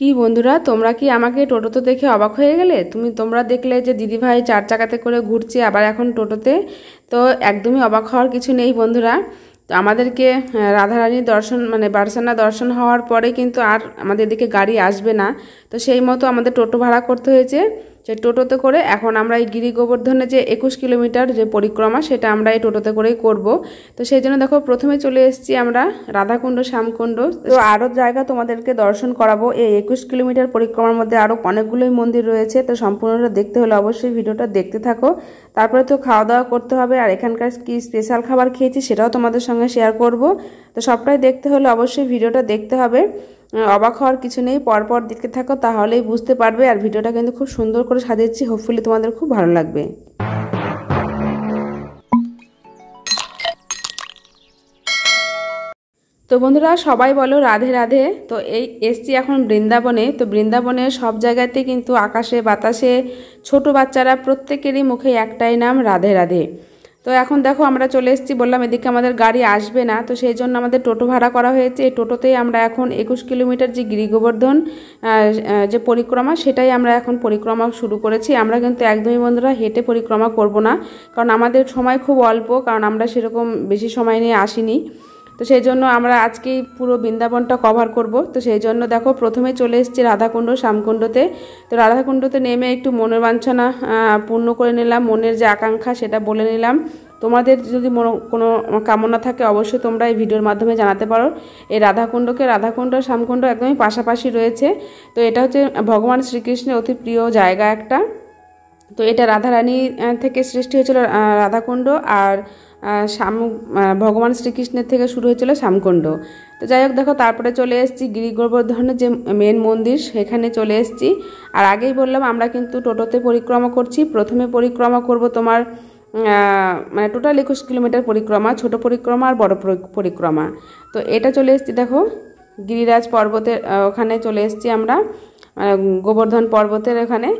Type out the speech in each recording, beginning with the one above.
কি বন্ধুরা, তোমরা কি আমাকে টোটোতে দেখে অবাক হয়ে গেলে? তোমরা দেখলে যে দিদিভাই 4 চাকাতে করে ঘুরছে, আবার এখন টোটোতে। তো একদমই অবাক হওয়ার কিছু নেই বন্ধুরা। তো আমাদেরকে রাধারানীর দর্শন মানে বারসানা দর্শন হওয়ার পরে কিন্তু আর আমাদের দিকে গাড়ি আসবে না। তো সেই মতো আমাদের টোটো ভাড়া করতে হয়েছে। সেই টোটোতে করে এখন আমরা এই গিরি গোবর্ধনে যে 21 কিলোমিটার যে পরিক্রমা, সেটা আমরা এই টোটোতে করেই করব। তো সেই জন্য দেখো প্রথমে চলে এসেছি আমরা রাধাকুণ্ড, শ্যামকুণ্ড। তো আরও জায়গা তোমাদেরকে দর্শন করাবো। এই 21 কিলোমিটার পরিক্রমার মধ্যে আরও অনেকগুলোই মন্দির রয়েছে। তো সম্পূর্ণটা দেখতে হলে অবশ্যই ভিডিওটা দেখতে থাকো। তারপরে তো খাওয়া দাওয়া করতে হবে, আর এখানকার কি স্পেশাল খাবার খেয়েছি সেটাও তোমাদের সঙ্গে শেয়ার করব। তো সবটাই দেখতে হলে অবশ্যই ভিডিওটা দেখতে হবে। অবাক হওয়ার কিছু নেই, পরপর দেখতে থাকো, তাহলেই বুঝতে পারবে। আর ভিডিওটা কিন্তু খুব সুন্দর করে সাজিয়েছি, হোপফুলি তোমাদের খুব ভালো লাগবে। তো বন্ধুরা সবাই বলো রাধে রাধে। তো এই এসছি এখন বৃন্দাবনে। তো বৃন্দাবনে সব জায়গাতে কিন্তু আকাশে বাতাসে ছোট বাচ্চারা প্রত্যেকেরই মুখে একটাই নাম, রাধে রাধে। তো এখন দেখো আমরা চলে এসেছি, বললাম এদিকে আমাদের গাড়ি আসবে না, তো সেই জন্য আমাদের টোটো ভাড়া করা হয়েছে। এই টোটোতেই আমরা এখন 21 কিলোমিটার যে গিরি গোবর্ধন যে পরিক্রমা, সেটাই আমরা এখন পরিক্রমা শুরু করেছি। আমরা কিন্তু একদমই বন্ধুরা হেঁটে পরিক্রমা করব না, কারণ আমাদের সময় খুব অল্প, কারণ আমরা সেরকম বেশি সময় নিয়ে আসিনি। তো সেই জন্য আমরা আজকেই পুরো বৃন্দাবনটা কভার করব। তো সেই জন্য দেখো প্রথমে চলে এসেছি রাধাকুণ্ড, শ্যামকুণ্ডতে। তো রাধাকুণ্ডতে নেমে একটু মনের বাঞ্ছনা পূর্ণ করে নিলাম, মনের যে আকাঙ্ক্ষা সেটা বলে নিলাম। তোমাদের যদি কোনো কামনা থাকে অবশ্যই তোমরা এই ভিডিওর মাধ্যমে জানাতে পারো। এই রাধাকুণ্ড শ্যামকুণ্ড একদমই পাশাপাশি রয়েছে। তো এটা হচ্ছে ভগবান শ্রীকৃষ্ণের অতি প্রিয় জায়গা একটা। তো এটা রাধারানী থেকে সৃষ্টি হয়েছিল রাধাকুণ্ড, আর ভগবান শ্রীকৃষ্ণের থেকে শুরু হয়েছিল শ্যামকুণ্ড। তো যাই হোক দেখো তারপরে চলে এসেছি গিরি গোবর্ধনের যে মেন মন্দির, সেখানে চলে এসেছি। আর আগেই বললাম আমরা কিন্তু টোটোতে পরিক্রমা করছি। প্রথমে পরিক্রমা করব তোমার মানে টোটাল 21 কিলোমিটার পরিক্রমা, ছোট পরিক্রমা আর বড় পরিক্রমা। তো এটা চলে এসেছি দেখো গিরিরাজ পর্বতের ওখানে চলে এসেছি আমরা, গোবর্ধন পর্বতের ওখানে।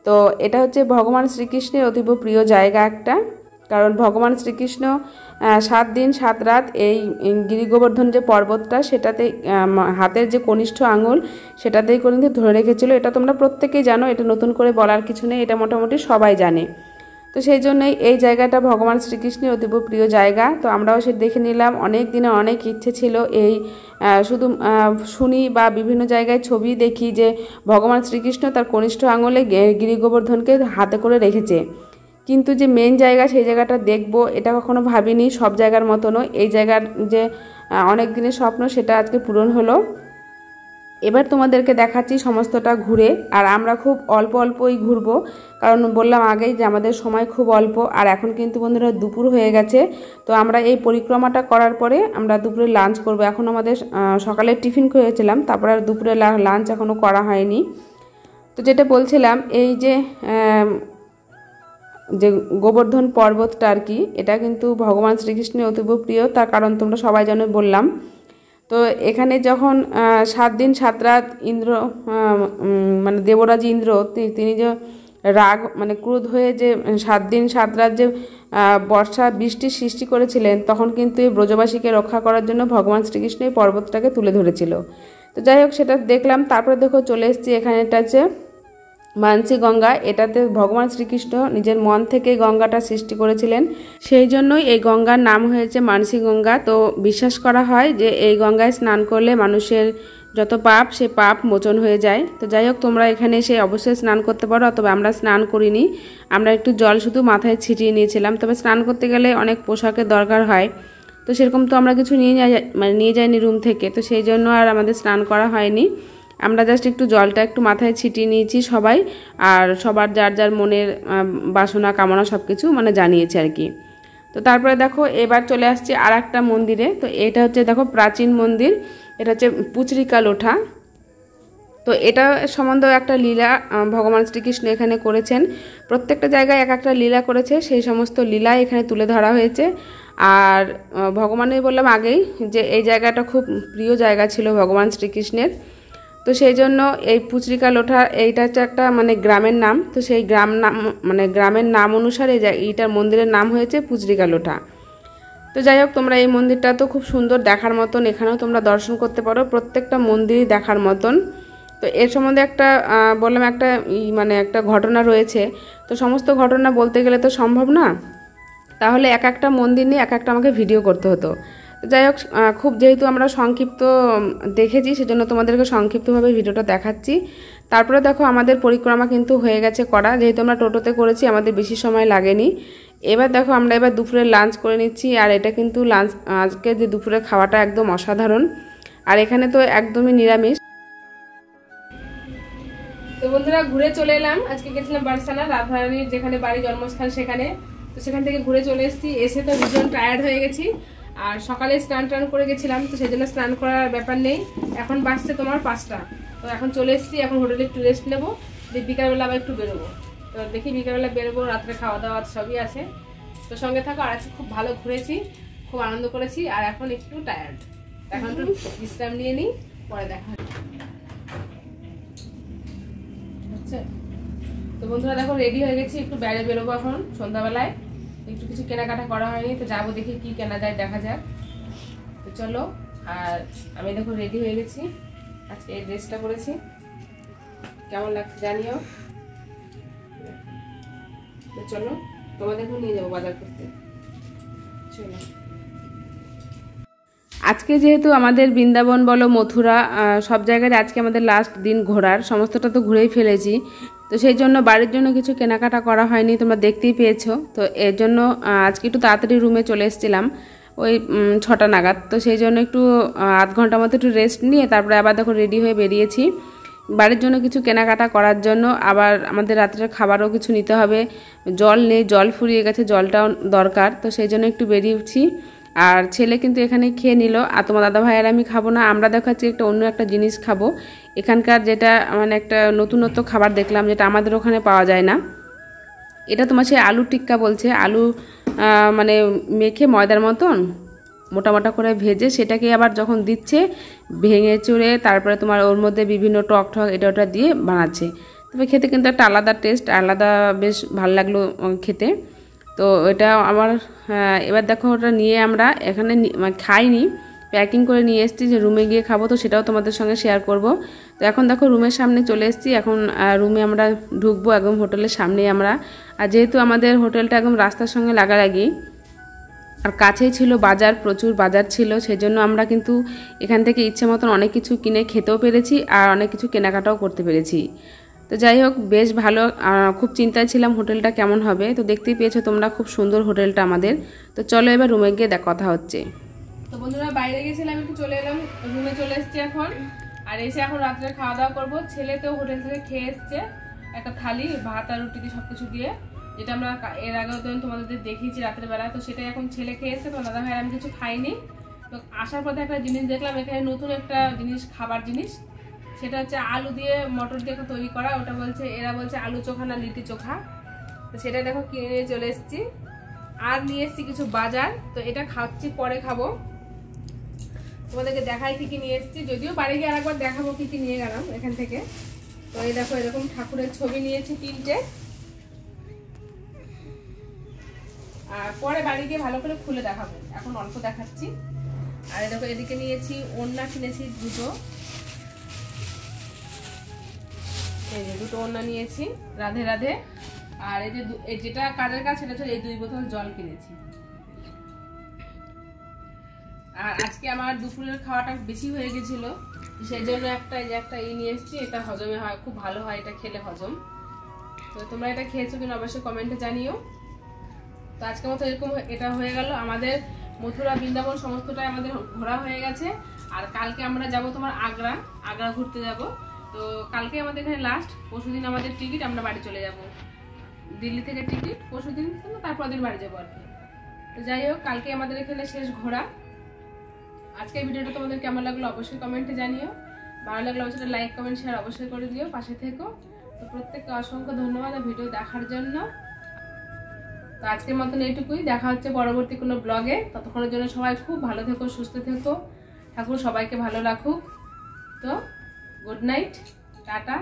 তো এটা হচ্ছে ভগবান শ্রীকৃষ্ণের অতীব প্রিয় জায়গা একটা, কারণ ভগবান শ্রীকৃষ্ণ 7 দিন 7 রাত এই গিরি গোবর্ধন যে পর্বতটা, সেটাতে হাতের যে কনিষ্ঠ আঙুল সেটাতেই কিন্তু ধরে রেখেছিল। এটা তোমরা প্রত্যেকেই জানো, এটা নতুন করে বলার কিছু নেই, এটা মোটামুটি সবাই জানে। তো সেই জন্যই এই জায়গাটা ভগবান শ্রীকৃষ্ণের অতীব প্রিয় জায়গা। তো আমরাও সে দেখে নিলাম, অনেক দিনে অনেক ইচ্ছে ছিল এই শুধু শুনি বা বিভিন্ন জায়গায় ছবি দেখি যে ভগবান শ্রীকৃষ্ণ তার কনিষ্ঠ আঙুলে গিরি গোবর্ধনকে হাতে করে রেখেছে, কিন্তু যে মেন জায়গা সেই জায়গাটা দেখব এটা কখনো ভাবিনি। সব জায়গার মতনও এই জায়গার যে অনেক দিনের স্বপ্ন সেটা আজকে পূরণ হলো। এবার তোমাদেরকে দেখাচ্ছি সমস্তটা ঘুরে। আর আমরা খুব অল্পই ঘুরবো, কারণ বললাম আগেই যে আমাদের সময় খুব অল্প। আর এখন কিন্তু বন্ধুরা দুপুর হয়ে গেছে। তো আমরা এই পরিক্রমাটা করার পরে আমরা দুপুরে লাঞ্চ করব। এখন আমাদের সকালে টিফিন করেছিলাম, তারপরে আর দুপুরে লাঞ্চ এখনও করা হয়নি। তো যেটা বলছিলাম, এই যে গোবর্ধন পর্বতটা আর কি, এটা কিন্তু ভগবান শ্রীকৃষ্ণের অতীব প্রিয়, তার কারণ তোমরা সবাই জানো বললাম। তো এখানে যখন 7 দিন 7 রাত ইন্দ্র মানে দেবরাজ ইন্দ্র তিনি যে রাগ মানে ক্রোধ হয়ে যে 7 দিন 7 রাত যে বর্ষা বৃষ্টির সৃষ্টি করেছিলেন, তখন কিন্তু এই ব্রজবাসীকে রক্ষা করার জন্য ভগবান শ্রীকৃষ্ণ এই পর্বতটাকে তুলে ধরেছিল। তো যাই হোক সেটা দেখলাম। তারপরে দেখো চলে এসেছি এখানে, এটা হচ্ছে মানসী গঙ্গা। এটাতে ভগবান শ্রীকৃষ্ণ নিজের মন থেকে গঙ্গাটা সৃষ্টি করেছিলেন, সেই জন্যই এই গঙ্গার নাম হয়েছে মানসী গঙ্গা। তো বিশ্বাস করা হয় যে এই গঙ্গায় স্নান করলে মানুষের যত পাপ সে পাপ মোচন হয়ে যায়। তো যাই হোক তোমরা এখানে এসে অবশ্যই স্নান করতে পারো, তবে আমরা স্নান করিনি, আমরা একটু জল শুধু মাথায় ছিটিয়ে নিয়েছিলাম। তবে স্নান করতে গেলে অনেক পোশাকের দরকার হয়, তো সেরকম তো আমরা কিছু নিয়ে যাইনি রুম থেকে। তো সেই জন্য আর আমাদের স্নান করা হয়নি, আমরা জাস্ট একটু জলটা একটু মাথায় ছিটিয়ে নিয়েছি সবাই। আর সবার যার যার মনের বাসনা কামনা সব কিছু মানে জানিয়েছে আর কি। তো তারপরে দেখো এবার চলে আসছি আর একটা মন্দিরে। তো এটা হচ্ছে দেখো প্রাচীন মন্দির, এটা হচ্ছে পুচরিকা লোঠা। তো এটা সম্বন্ধেও একটা লীলা ভগবান শ্রীকৃষ্ণ এখানে করেছেন। প্রত্যেকটা জায়গায় এক একটা লীলা করেছে, সেই সমস্ত লীলা এখানে তুলে ধরা হয়েছে। আর ভগবানের বললাম আগেই যে এই জায়গাটা খুব প্রিয় জায়গা ছিল ভগবান শ্রীকৃষ্ণের। তো সেই জন্য এই পুচরিকা লোঠা এইটা হচ্ছে একটা মানে গ্রামের নাম। তো সেই গ্রামের নাম অনুসারে এইটার মন্দিরের নাম হয়েছে পুচরিকা লোঠা। তো যাই হোক তোমরা এই মন্দিরটা তো খুব সুন্দর দেখার মতন, এখানেও তোমরা দর্শন করতে পারো, প্রত্যেকটা মন্দিরই দেখার মতন। তো এর সম্বন্ধে একটা বললাম একটা মানে একটা ঘটনা রয়েছে। তো সমস্ত ঘটনা বলতে গেলে তো সম্ভব না, তাহলে এক একটা মন্দির নিয়ে এক একটা আমাকে ভিডিও করতে হতো। যাই হোক, খুব যেহেতু আমরা সংক্ষিপ্ত দেখেছি সেজন্য তোমাদেরকে সংক্ষিপ্তভাবে ভিডিওটা দেখাচ্ছি। তারপরে দেখো আমাদের পরিক্রমা কিন্তু হয়ে গেছে করা, যেহেতু আমরা টোটোতে করেছি আমাদের বেশি সময় লাগেনি। এবার দেখো আমরা এবার দুপুরে লাঞ্চ করে নিচ্ছি, আর এটা কিন্তু লাঞ্চ আজকে যে দুপুরে খাওয়াটা একদম অসাধারণ, আর এখানে তো একদমই নিরামিষ। তো বন্ধুরা ঘুরে চলে এলাম, আজকে গেছিলাম বারসানা রাধারানীর যেখানে বাড়ি জন্মস্থান সেখানে। তো সেখান থেকে ঘুরে চলে এসেছি, এসে তো ভীষণ টায়ার্ড হয়ে গেছি, আর সকালে স্নান টান করে গেছিলাম, তো সেই জন্য স্নান করার ব্যাপার নেই। এখন বাজছে তোমার 5টা, তো এখন চলে এসেছি, এখন হোটেলে একটু রেস্ট নেবো, বিকালবেলা আবার একটু বেরোবো। তো দেখি বিকালবেলা বেরোবো, রাত্রে খাওয়া দাওয়া সবই আছে, তো সঙ্গে থাকো। আর আজকে খুব ভালো ঘুরেছি, খুব আনন্দ করেছি, আর এখন একটু টায়ার্ড, এখন একটু বিশ্রাম নিয়ে নিই, পরে দেখা হচ্ছে। তো বন্ধুরা দেখো রেডি হয়ে গেছি, একটু বাইরে বেরোবো এখন সন্ধ্যাবেলায়, একটু কিছু কেনাকাটা করা হয়নি, তো যাবো দেখি কি কেনা যায়, দেখা যাক। তো চলো, আর আমি দেখো রেডি হয়ে গেছি, আজকে এই ড্রেসটা পরেছি, কেমন লাগছে জানিও। তো চলো তোমাদেরকেও নিয়ে যাবো বাজার করতে, চলো। আজকে যেহেতু আমাদের বৃন্দাবন বলো মথুরা সব জায়গায় আজকে আমাদের লাস্ট দিন ঘোরার, সমস্তটা তো ঘুরেই ফেলেছি, তো সেই জন্য বাড়ির জন্য কিছু কেনাকাটা করা হয়নি, তোমরা দেখতেই পেয়েছো। তো এর জন্য আজকে একটু তাড়াতাড়ি রুমে চলে এসেছিলাম, ওই 6টা নাগাদ। তো সেই জন্য একটু আধ ঘন্টার মতো একটু রেস্ট নিয়ে তারপরে আবার দেখো রেডি হয়ে বেরিয়েছি বাড়ির জন্য কিছু কেনাকাটা করার জন্য। আবার আমাদের রাত্রের খাবারও কিছু নিতে হবে, জল নেই, জল ফুরিয়ে গেছে, জলটাও দরকার, তো সেই জন্য একটু বেরিয়েছি। আর ছেলে কিন্তু এখানে খেয়ে নিল, আর তোমার দাদা ভাইয়ের আমি খাবো না, আমরা দেখাচ্ছি একটা অন্য একটা জিনিস খাবো এখানকার, যেটা মানে একটা নতুনত্ব খাবার দেখলাম যেটা আমাদের ওখানে পাওয়া যায় না। এটা তোমার সেই আলু টিক্কা বলছে, আলু মানে মেখে ময়দার মতন মোটা মোটা করে ভেজে সেটাকে আবার যখন দিচ্ছে ভেঙে চুড়ে তারপরে তোমার ওর মধ্যে বিভিন্ন টক ঠক এটা ওটা দিয়ে বানাচ্ছে। তবে খেতে কিন্তু একটা আলাদা টেস্ট, আলাদা, বেশ ভালো লাগলো খেতে। তো এটা আমার এবার দেখো ওটা নিয়ে আমরা এখানে খাইনি, প্যাকিং করে নিয়ে এসেছি যে রুমে গিয়ে খাবো, তো সেটাও তোমাদের সঙ্গে শেয়ার করব। তো এখন দেখো রুমের সামনে চলে এসেছি, এখন রুমে আমরা ঢুকবো একদম হোটেলের সামনেই আমরা। আর যেহেতু আমাদের হোটেলটা একদম রাস্তার সঙ্গে লাগালাগি আর কাছেই ছিল বাজার, প্রচুর বাজার ছিল, সেজন্য আমরা কিন্তু এখান থেকে ইচ্ছে মতন অনেক কিছু কিনে খেতেও পেরেছি আর অনেক কিছু কেনাকাটাও করতে পেরেছি। তো যাই হোক বেশ ভালো, খুব চিন্তায় ছিলাম হোটেলটা কেমন হবে, তো দেখতেই পেয়েছো তোমরা খুব সুন্দর হোটেলটা আমাদের। তো চলো এবার রুমে গিয়ে কথা হচ্ছে। তো বন্ধুরা বাইরে গেছিলাম, একটু চলে এলাম, রুমে চলে এসেছি এখন, আর এসে এখন রাত্রে খাওয়া দাওয়া করবো। ছেলে তো হোটেল থেকে খেয়ে এসছে একটা থালি ভাত আর রুটি দিয়ে সবকিছু দিয়ে, যেটা আমরা এর আগেও তো তোমাদের দেখিয়েছি রাতের বেলা, তো সেটাই এখন ছেলে খেয়ে এসছে। তোমার দাদা ভাই আমি কিছু খাইনি। তো আসার পথে একটা জিনিস দেখলাম, এখানে নতুন একটা জিনিস, খাবার জিনিস, সেটা হচ্ছে আলু দিয়ে মটর দিয়ে তৈরি করা, ওটা বলছে, এরা বলছে আলু চোখা না লিটি চোখা। তো সেটা দেখো কিনে নিয়ে চলে এসেছি, আর নিয়ে এসেছি কিছু বাজার, তো এটা খাচ্ছি পরে খাবো, তোমাদেরকে দেখাই কি কি নিয়ে এসেছি, যদিও বাড়ি গিয়ে আরেকবার দেখাবো কি কি নিয়ে গেলাম এখান থেকে। তো এই দেখো এরকম ঠাকুরের ছবি নিয়েছি 3টে, আর পরে বাড়ি গিয়ে ভালো করে খুলে দেখাবো, এখন অল্প দেখাচ্ছি। আর দেখো এদিকে নিয়েছি ওড়না, কিনেছি 2টো, এই যে 2টো ওড়না নিয়েছি রাধে রাধে। আর এই যে যেটা কাজের কাজ সেটা হচ্ছে এই 2 বোতল জল কিনেছি। আর আজকে আমার দুপুরের খাওয়াটা বেশি হয়ে গেছিল, সেই জন্য একটা নিয়ে এসেছি, এটা হজমে হয়, খুব ভালো হয় এটা খেলে হজম। তো তোমরা এটা খেয়েছো কিনা অবশ্যই কমেন্টে জানিও। তো আজকের মতো এরকম এটা হয়ে গেল আমাদের মথুরা বৃন্দাবন, সমস্তটাই আমাদের ঘোরা হয়ে গেছে। আর কালকে আমরা যাব তোমার আগ্রা ঘুরতে যাব। তো কালকে আমাদের এখানে লাস্ট, পরশুদিন আমাদের টিকিট, আমরা বাড়ি চলে যাব, দিল্লি থেকে টিকিট, পরশুদিন তারপর দিন বাড়ি যাবো আর কি। তো যাই হোক কালকে আমাদের এখানে শেষ ঘোরা। আজকের ভিডিওটা তোমাদের কেমন লাগলো অবশ্যই কমেন্টে জানিও, ভালো লাগলে অবশ্যই লাইক কমেন্ট শেয়ার অবশ্যই করে দিও, পাশে থেকো। তো প্রত্যেককে অসংখ্য ধন্যবাদ ভিডিও দেখার জন্য। তো আজকের মতন এইটুকুই, দেখা হচ্ছে পরবর্তী কোনো ব্লগে, ততক্ষণের জন্য সবাই খুব ভালো থেকো, সুস্থ থেকো, ঠাকুর সবাইকে ভালো রাখুক। তো গুড নাইট, টাটা।